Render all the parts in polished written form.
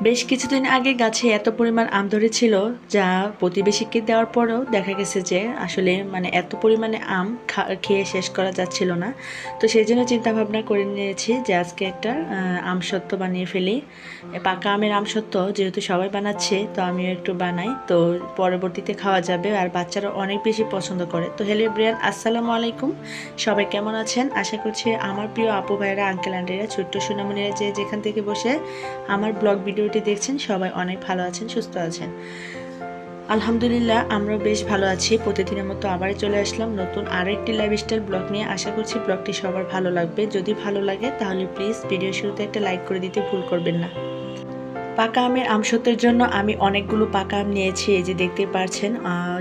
বেশ কিছুদিন আগে গাছে এত পরিমাণ আম ধরেছিল, যা প্রতিবেশীকে দেওয়ার পরেও দেখা গেছে যে আসলে মানে এত পরিমাণে আম খেয়ে শেষ করা যাচ্ছিল না। তো সেই জন্য চিন্তা ভাবনা করে নিয়েছি যে আজকে একটা আমসত্ত্ব বানিয়ে ফেলি। পাকা আমের আমসত্ত্ব যেহেতু সবাই বানাচ্ছে, তো আমিও একটু বানাই, তো পরবর্তীতে খাওয়া যাবে আর বাচ্চারা অনেক বেশি পছন্দ করে। তো হ্যালো ব্রিয়ান, আসসালামু আলাইকুম। সবাই কেমন আছেন? আশা করছি আমার প্রিয় আপু ভাইয়েরা, আঙ্কেল আন্টিরা, ছোট্ট সোনামণিরা যে যেখান থেকে বসে আমার ব্লগ ভিডিওটি দেখছেন সবাই অনেক ভালো আছেন, সুস্থ আছেন। আলহামদুলিল্লাহ আমরা বেশ ভালো আছি। প্রতিদিনের মতো আবার চলে আসলাম নতুন আরও একটি লাইফস্টাইল ব্লগ নিয়ে। আশা করছি ব্লগটি সবার ভালো লাগবে। যদি ভালো লাগে তাহলে প্লিজ ভিডিও শুরুতে একটা লাইক করে দিতে ভুল করবেন না। পাকা আমের আমসত্ত্বের জন্য আমি অনেকগুলো পাকা আম নিয়েছি, এই যে দেখতে পাচ্ছেন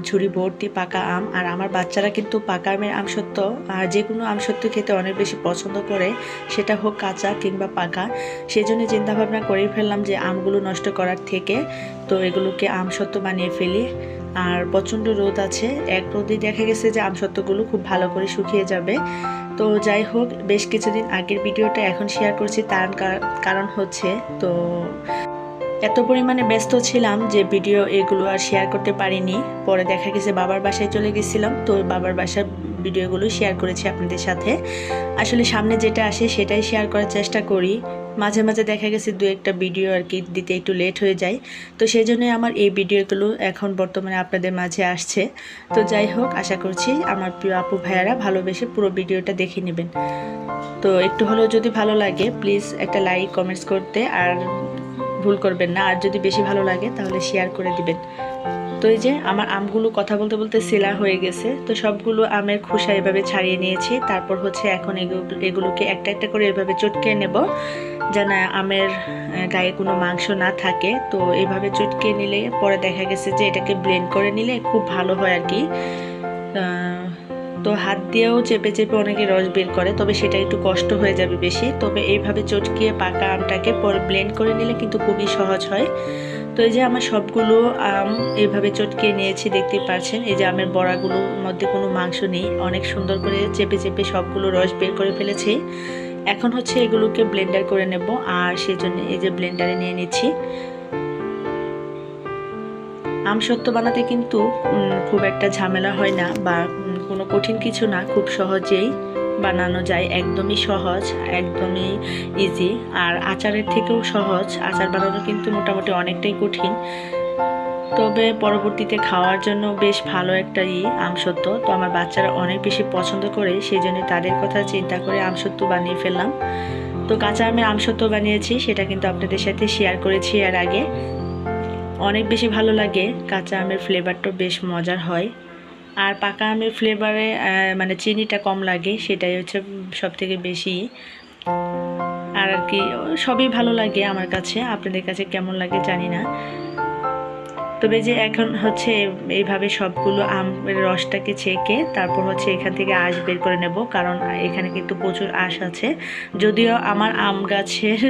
ঝুড়ি ভর্তি পাকা আম। আর আমার বাচ্চারা কিন্তু পাকা আমের আমসত্ত্ব আর যে কোনো আমসত্ত্ব খেতে অনেক বেশি পছন্দ করে, সেটা হোক কাঁচা কিংবা পাকা। সেই জন্য চিন্তাভাবনা করেই ফেললাম যে আমগুলো নষ্ট করার থেকে তো এগুলোকে আমসত্ত্ব বানিয়ে ফেলি। আর প্রচণ্ড রোদ আছে, এক রোদেই দেখা গেছে যে আমসত্ত্বগুলো খুব ভালো করে শুকিয়ে যাবে। তো যাই হোক, বেশ কিছুদিন আগের ভিডিওটা এখন শেয়ার করছি, তার কারণ হচ্ছে তো এত পরিমাণে ব্যস্ত ছিলাম যে ভিডিও এগুলো আর শেয়ার করতে পারিনি। পরে দেখা গেছে বাবার বাসায় চলে গেছিলাম, তো বাবার বাসার ভিডিওগুলো শেয়ার করেছি আপনাদের সাথে। আসলে সামনে যেটা আসে সেটাই শেয়ার করার চেষ্টা করি। মাঝে মাঝে দেখা গেছে দু একটা ভিডিও আর কি দিতে একটু লেট হয়ে যায়, তো সেই জন্যই আমার এই ভিডিওগুলো এখন বর্তমানে আপনাদের মাঝে আসছে। তো যাই হোক, আশা করছি আমার প্রিয় আপু ভাইয়ারা ভালোবেসে পুরো ভিডিওটা দেখে নেবেন। তো একটু হলেও যদি ভালো লাগে প্লিজ একটা লাইক কমেন্টস করতে আর ভুল করবেন না। আর যদি বেশি ভালো লাগে তাহলে শেয়ার করে দিবেন। তো এই যে আমার আমগুলো কথা বলতে বলতে সেলা হয়ে গেছে, তো সবগুলো আমের খোসা এভাবে ছাড়িয়ে নিয়েছি। তারপর হচ্ছে এখন এগুলোকে একটা একটা করে এভাবে চটকে নেব, যেন আমের গায়ে কোনো মাংস না থাকে। তো এইভাবে চটকে নিলে পরে দেখা গেছে যে এটাকে ব্লেন্ড করে নিলে খুব ভালো হয় আর কি। তো হাত দিয়েও চেপে চেপে অনেকে রস বের করে, তবে সেটা একটু কষ্ট হয়ে যাবে বেশি। তবে এইভাবে চটকিয়ে পাকা আমটাকে পরে ব্লেন্ড করে নিলে কিন্তু খুবই সহজ হয়। তো এই যে আমার সবগুলো আম এইভাবে চটকিয়ে নিয়েছি, দেখতে পাচ্ছেন। এই যে আমের বড়াগুলোর মধ্যে কোনো মাংস নেই, অনেক সুন্দর করে চেপে চেপে সবগুলো রস বের করে ফেলেছি। এখন হচ্ছে এগুলোকে ব্লেন্ডার করে নেব, আর সেজন্য এই যে ব্লেন্ডারে নিয়ে নিচ্ছি। আমসত্ত্ব বানাতে কিন্তু খুব একটা ঝামেলা হয় না বা কোনো কঠিন কিছু না, খুব সহজেই বানানো যায়, একদমই সহজ, একদমই ইজি। আর আচারের থেকেও সহজ, আচার বানানো কিন্তু মোটামুটি অনেকটাই কঠিন, তবে পরবর্তীতে খাওয়ার জন্য বেশ ভালো একটা আমসত্ত্ব। তো আমার বাচ্চারা অনেক বেশি পছন্দ করে, সেই জন্য তাদের কথা চিন্তা করে আমসত্ত্ব বানিয়ে ফেললাম। তো কাঁচা আমের আমসত্ত্ব বানিয়েছি, সেটা কিন্তু আপনাদের সাথে শেয়ার করেছি এর আগে। অনেক বেশি ভালো লাগে, কাঁচা আমের ফ্লেভারটা বেশ মজার হয়। আর পাকা আমের ফ্লেভারে মানে চিনিটা কম লাগে, সেটাই হচ্ছে সবথেকে বেশি। আর কি সবই ভালো লাগে আমার কাছে, আপনাদের কাছে কেমন লাগে জানি না। তবে যে এখন হচ্ছে এইভাবে সবগুলো আমের রসটাকে ছেঁকে তারপর হচ্ছে এখান থেকে আঁশ বের করে নেব, কারণ এখানে কিন্তু প্রচুর আঁশ আছে। যদিও আমার আম গাছের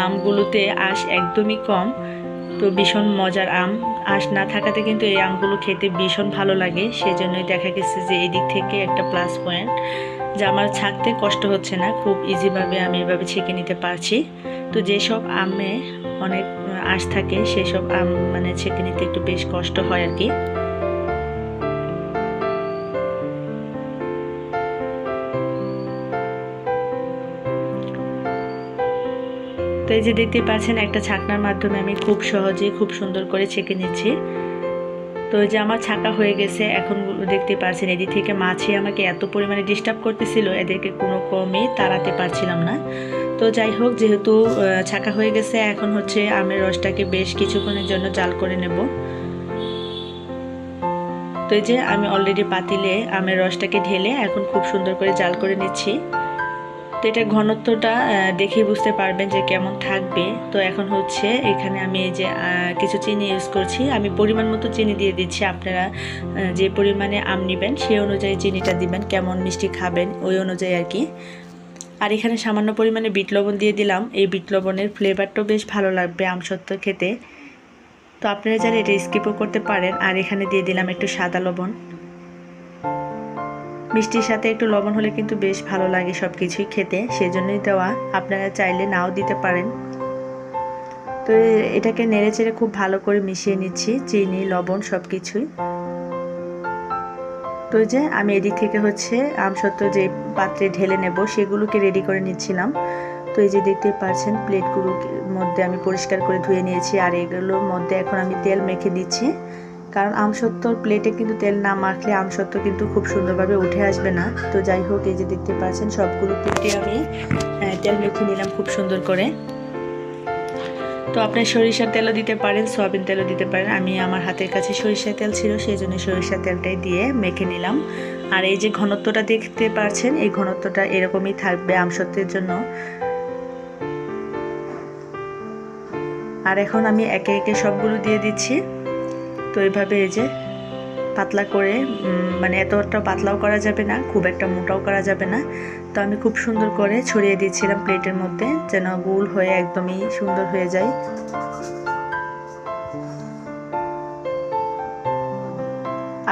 আমগুলোতে আঁশ একদমই কম, তো ভীষণ মজার আম। আঁশ না থাকাতে কিন্তু এই আমগুলো খেতে ভীষণ ভালো লাগে, সেজন্যই দেখা গেছে যে এই দিক থেকে একটা প্লাস পয়েন্ট, যে আমার ছাকতে কষ্ট হচ্ছে না, খুব ইজিভাবে আমি এভাবে ছেঁকে নিতে পারছি। তো যেসব আমে অনেক আঁশ থাকে সেসব আম মানে ছেঁকে নিতে একটু বেশ কষ্ট হয় আর কি। তো এই যে দেখতে পাচ্ছেন, একটা ছাকনার মাধ্যমে আমি খুব সহজে খুব সুন্দর করে ছেঁকে নিচ্ছি। তো এই যে আমার ছাকা হয়ে গেছে। এখন দেখতে পাচ্ছেন এদিক থেকে মাছি আমাকে এত পরিমাণে ডিস্টার্ব করতেছিল, এদেরকে কোনো কমই তাড়াতে পারছিলাম না। তো যাই হোক, যেহেতু ছাকা হয়ে গেছে, এখন হচ্ছে আমের রসটাকে বেশ কিছুক্ষণের জন্য জাল করে নেব। তো এই যে আমি অলরেডি পাতিলে আমের রসটাকে ঢেলে এখন খুব সুন্দর করে জাল করে নিচ্ছি। তো এটা ঘনত্বটা দেখে বুঝতে পারবেন যে কেমন থাকবে। তো এখন হচ্ছে এখানে আমি এই যে কিছু চিনি ইউজ করছি, আমি পরিমাণ মতো চিনি দিয়ে দিচ্ছি। আপনারা যে পরিমাণে আম নেবেন সেই অনুযায়ী চিনিটা দিবেন, কেমন মিষ্টি খাবেন ওই অনুযায়ী আর কি। আর এখানে সামান্য পরিমাণে বিট লবণ দিয়ে দিলাম, এই বিট লবণের ফ্লেভারটাও বেশ ভালো লাগবে আমসত্ত্ব খেতে। তো আপনারা চাইলে এটা স্কিপও করতে পারেন। আর এখানে দিয়ে দিলাম একটু সাদা লবণ, মিষ্টির সাথে একটু লবণ হলে কিন্তু বেশ ভালো লাগে সব কিছুই খেতে, সেজন্যই দেওয়া, আপনারা চাইলে নাও দিতে পারেন। তো এটাকে নেড়েচেড়ে খুব ভালো করে মিশিয়ে নিচ্ছি, চিনি লবণ সব কিছুই। তো যে আমি এদিক থেকে হচ্ছে আমসত্ত্ব যে পাত্রে ঢেলে নেব সেগুলোকে রেডি করে নিচ্ছিলাম। তো এই যে দেখতে পাচ্ছেন প্লেটগুলোর মধ্যে আমি পরিষ্কার করে ধুয়ে নিয়েছি, আর এগুলোর মধ্যে এখন আমি তেল মেখে দিচ্ছি, কারণ আমসত্ত্বর প্লেটে কিন্তু তেল না মাখলে আমসত্ত্ব কিন্তু খুব সুন্দরভাবে উঠে আসবে না। তো যাই হোক, এই যে দেখতে পাচ্ছেন সবগুলো প্লেটে আমি তেল মেখে নিলাম খুব সুন্দর করে। তো আপনি সরিষার তেলও দিতে পারেন, সয়াবিন তেলও দিতে পারেন। আমি আমার হাতের কাছে সরিষার তেল ছিল, সেই জন্য সরিষার তেলটাই দিয়ে মেখে নিলাম। আর এই যে ঘনত্বটা দেখতে পাচ্ছেন, এই ঘনত্বটা এরকমই থাকবে আমসত্ত্বের জন্য। আর এখন আমি একে একে সবগুলো দিয়ে দিচ্ছি। তো এইভাবে এই যে পাতলা করে, মানে এতটা পাতলাও করা যাবে না, খুব একটা মোটাও করা যাবে না। তো আমি খুব সুন্দর করে ছড়িয়ে দিচ্ছিলাম প্লেটের মধ্যে, যেন গোল হয়ে একদমই সুন্দর হয়ে যায়।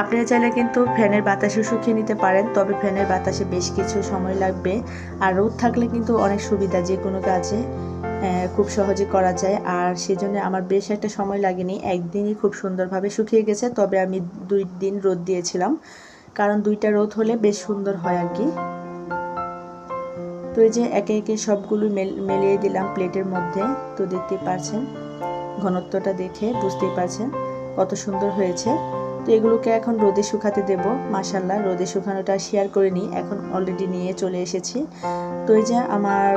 আপনারা চাইলে কিন্তু ফ্যানের বাতাসে শুকিয়ে নিতে পারেন, তবে ফ্যানের বাতাসে বেশ কিছু সময় লাগবে। আর রোদ থাকলে কিন্তু অনেক সুবিধা, যে কোনো কাজে খুব সহজে করা যায়। আর সেজন্য আমার বেশ একটা সময় লাগেনি, একদিনই খুব সুন্দরভাবে শুকিয়ে গেছে। তবে আমি 2 দিন রোদ দিয়েছিলাম, কারণ 2টা রোদ হলে বেশ সুন্দর হয় আর কি। তো এই যে একে একে সবগুলো মেলিয়ে দিলাম প্লেটের মধ্যে। তো দেখতে পাচ্ছেন ঘনত্বটা দেখে বুঝতেই পারছেন কত সুন্দর হয়েছে। তো এগুলোকে এখন রোদে শুকাতে দেব। মাশাআল্লাহ, রোদে শুকানোটা শেয়ার করে নিই, এখন অলরেডি নিয়ে চলে এসেছি। তো এই যে আমার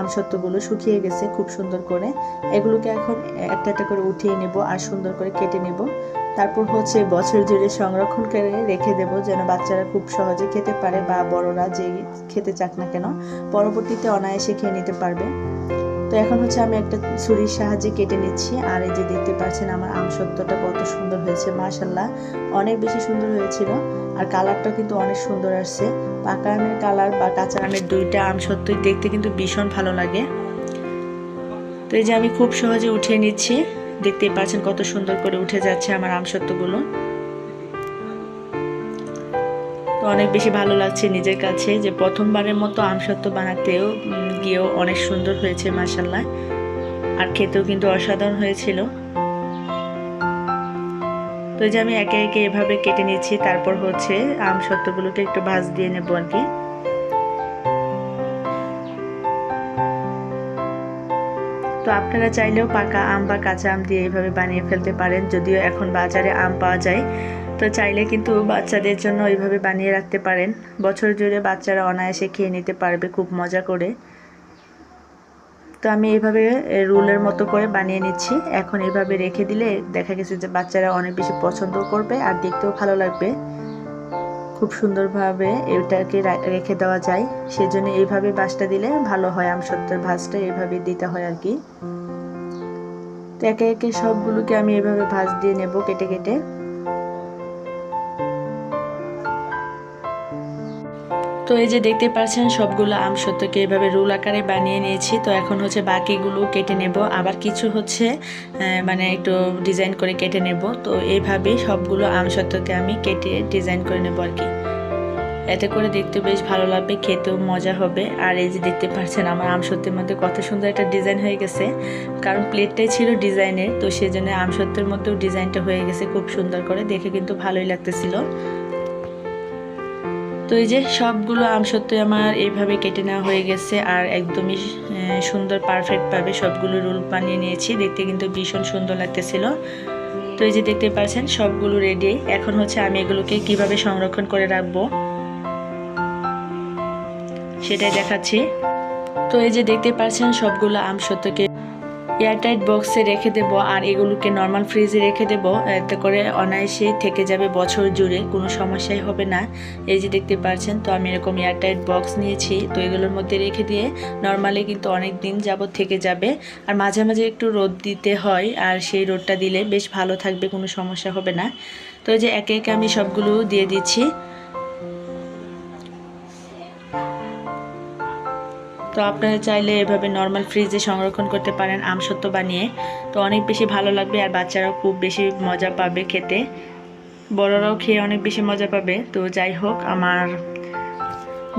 আমসত্ত্বগুলো শুকিয়ে গেছে খুব সুন্দর করে। এগুলোকে এখন একটা একটা করে উঠিয়ে নেব আর সুন্দর করে কেটে নেব। তারপর হচ্ছে বছর জুড়ে সংরক্ষণ করে রেখে দেব, যেন বাচ্চারা খুব সহজে খেতে পারে, বা বড়রা যে খেতে চাক না কেন পরবর্তীতে অনায়াসে খেয়ে নিতে পারবে। তো এখন হচ্ছে আমি একটা ছুরির সাহায্যে কেটে নিচ্ছি। আর এই যে দেখতে পাচ্ছেন আমার আমসত্ত্বটা কত সুন্দর হয়েছে, মাশাআল্লাহ অনেক বেশি সুন্দর হয়েছিল। আর কালারটাও কিন্তু অনেক সুন্দর আসছে। পাকা আমের কালার বা কাঁচা আমের 2টা আমসত্ত্বই দেখতে কিন্তু ভীষণ ভালো লাগে। তো এই যে আমি খুব সহজে উঠিয়ে নিচ্ছি, দেখতেই পাচ্ছেন কত সুন্দর করে উঠে যাচ্ছে আমার আমসত্ত্বগুলো। তো অনেক বেশি ভালো লাগছে নিজের কাছে, যে প্রথমবারের মতো আমসত্ত্ব বানাতেও গিয়েও অনেক সুন্দর হয়েছে মাশাআল্লাহ। আর খেতেও কিন্তু অসাধারণ হয়েছিল। তো এই যে আমি একে একে এভাবে কেটে নিচ্ছি, তারপর হচ্ছে আমসত্ত্বগুলোকে একটু ভাজ দিয়ে নেব আর কি। তো আপনারা চাইলেও পাকা আম বা কাঁচা আম দিয়ে এইভাবে বানিয়ে ফেলতে পারেন, যদিও এখন বাজারে আম পাওয়া যায়। তো চাইলে কিন্তু বাচ্চাদের জন্য এইভাবে বানিয়ে রাখতে পারেন, বছর জুড়ে বাচ্চারা অনায়াসে খেয়ে নিতে পারবে খুব মজা করে। তো আমি এইভাবে রোলের মতো করে বানিয়ে নিচ্ছি। এখন এইভাবে রেখে দিলে দেখা গেছে যে বাচ্চারা অনেক বেশি পছন্দ করবে, আর দেখতেও ভালো লাগবে। খুব সুন্দরভাবে এটাকে রেখে দেওয়া যায়, সেজন্য এইভাবে ভাজটা দিলে ভালো হয়। আমসত্ত্বের ভাজটা এইভাবে দিতে হয় আর কি। তো একে একে সবগুলোকে আমি এইভাবে ভাজ দিয়ে নেব কেটে কেটে। তো এই যে দেখতে পাচ্ছেন সবগুলো আমসত্ত্বকে এভাবে রোল আকারে বানিয়ে নিয়েছি। তো এখন হচ্ছে বাকিগুলো কেটে নেব, আবার কিছু হচ্ছে মানে একটু ডিজাইন করে কেটে নেব। তো এইভাবে সবগুলো আমসত্ত্বকে আমি কেটে ডিজাইন করে নেব আর কি। এতে করে দেখতে বেশ ভালো লাগবে, খেতেও মজা হবে। আর এই যে দেখতে পাচ্ছেন আমার আমসত্ত্বের মধ্যে কত সুন্দর একটা ডিজাইন হয়ে গেছে, কারণ প্লেটটাই ছিল ডিজাইনের, তো সেজন্য আমসত্ত্বের মধ্যেও ডিজাইনটা হয়ে গেছে খুব সুন্দর করে, দেখে কিন্তু ভালোই লাগতেছিল। তো এই যে সবগুলো আমসত্ত্ব আমার এইভাবে কেটে নেওয়া হয়ে গেছে, আর একদমই সুন্দর পারফেক্টভাবে সবগুলো রোল বানিয়ে নিয়েছি, দেখতে কিন্তু ভীষণ সুন্দর লাগতেছিল। তো এই যে দেখতে পাচ্ছেন সবগুলো রেডি। এখন হচ্ছে আমি এগুলোকে কিভাবে সংরক্ষণ করে রাখবো সেটাই দেখাচ্ছি। তো এই যে দেখতে পাচ্ছেন সবগুলো আমসত্ত্বকে এয়ারটাইট বক্সে রেখে দেব, আর এগুলোকে নর্মাল ফ্রিজে রেখে দেব, এতে করে অনায়াসে থেকে যাবে বছর জুড়ে, কোনো সমস্যাই হবে না। এই যে দেখতে পাচ্ছেন, তো আমি এরকম এয়ারটাইট বক্স নিয়েছি, তো এগুলোর মধ্যে রেখে দিয়ে নর্মালি কিন্তু অনেক দিন যাবত থেকে যাবে। আর মাঝে মাঝে একটু রোদ দিতে হয়, আর সেই রোদটা দিলে বেশ ভালো থাকবে, কোনো সমস্যা হবে না। তো এই যে একে একে আমি সবগুলো দিয়ে দিচ্ছি। তো আপনারা চাইলে এভাবে নর্মাল ফ্রিজে সংরক্ষণ করতে পারেন আমসত্ত্ব বানিয়ে, তো অনেক বেশি ভালো লাগবে, আর বাচ্চারাও খুব বেশি মজা পাবে খেতে, বড়রাও খেয়ে অনেক বেশি মজা পাবে। তো যাই হোক, আমার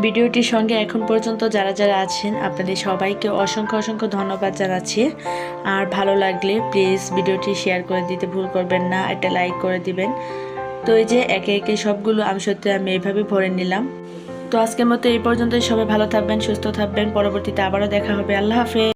ভিডিওটির সঙ্গে এখন পর্যন্ত যারা যারা আছেন আপনাদের সবাইকে অসংখ্য অসংখ্য ধন্যবাদ জানাচ্ছি। আর ভালো লাগলে প্লিজ ভিডিওটি শেয়ার করে দিতে ভুল করবেন না, একটা লাইক করে দিবেন। তো এই যে একে একে সবগুলো আমসত্ত্ব আমি এইভাবে ভরে নিলাম। তো আজকের মতো এই পর্যন্তই। সবাই ভালো থাকবেন, সুস্থ থাকবেন। পরবর্তীতে আবারও দেখা হবে। আল্লাহ হাফেজ।